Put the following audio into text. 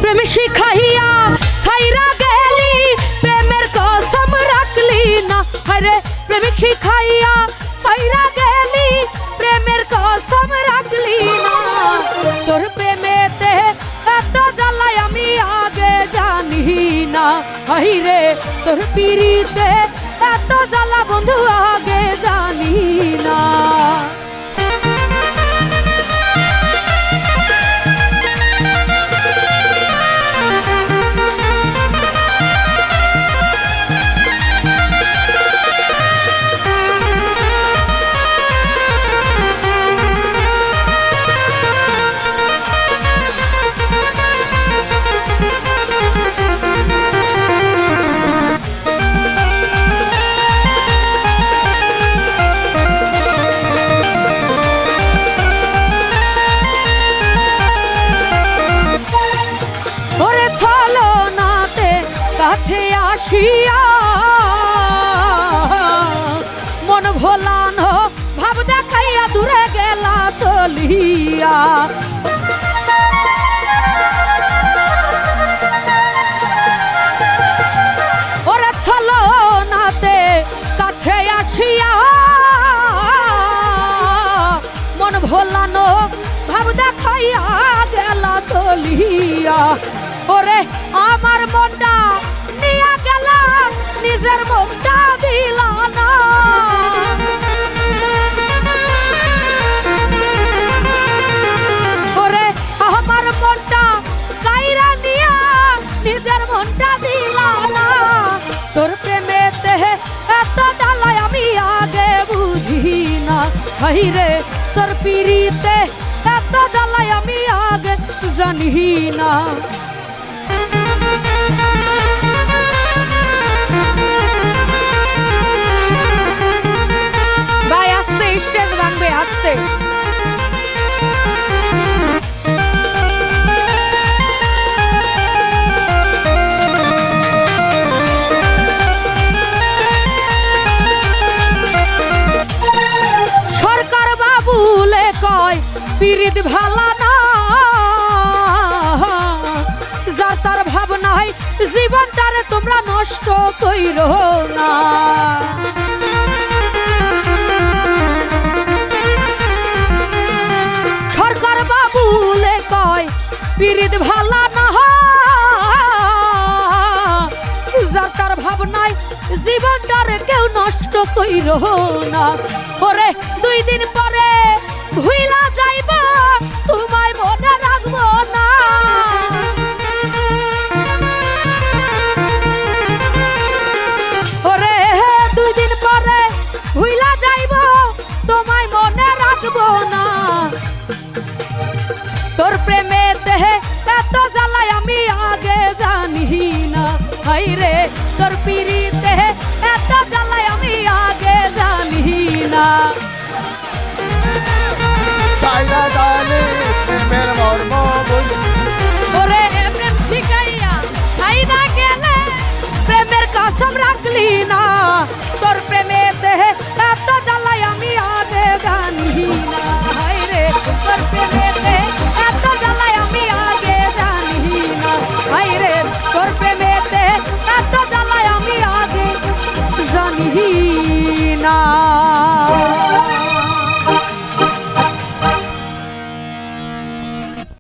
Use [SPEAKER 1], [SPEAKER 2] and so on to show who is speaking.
[SPEAKER 1] প্রেম শিখাইয়া ছাইরা গেলি প্রেমের কসম রাখলি না হরে প্রেম শিখাইয়া ছাইরা গেলি প্রেমের কসম রাখলি না তোর প্রেমেতে এত জ্বালাই আমি আগে জানি না হইরে তোর পিরিতে এত জ্বালা বন্ধু আগে জানি না কাছে আসিয়া মন ভোলানো ভাব দেখাইয়া দূরে গেলা চলিয়া ওরে চলো নাতে কাছে আসিয়া মন ভোলানো ভাব দেখাইয়া গেলা চলিয়া ওরে আমার মনটা নিয়া গেল নিজের মুখটা দিল না ওরে আমার মনটা কাইরা নিয়া নিজের মনটা দিল না তোর প্রেমেতে এত জ্বালাই আমি আগে বুঝি না হাইরে তোর পিরিতে এত জ্বালাই আমি আগে জানি না ভাই আস্তে স্টেজ ভাঙবে আস্তে সরকার বাবুলে কয় পিরিত ভালা না যার তার ভাবনায় জীবনটারে তোমরা নষ্ট কইরো না সরকার বাবুলে কয় পিরিত ভালা না যার তার ভাবনায় জীবনটারে কেউ নষ্ট কইরো না ওরে 2 দিন পরে ভুইলা যাইব তোমায় মনে রাখবো না ওরে 2 দিন পরে ভুইলা যাইব তোমায় মনে রাখবো না তোর প্রেমেতে এত জ্বালাই আমি আগে জানি না হাইরে তোর পিরিতে এত জ্বালাই আমি আগে জানি না ওরে প্রেম শিখাইয়া ছাইরা গেলে প্রেমের কসম রাখলি না তোর প্রেমেতে এত জ্বালাই আমি আগে জানি না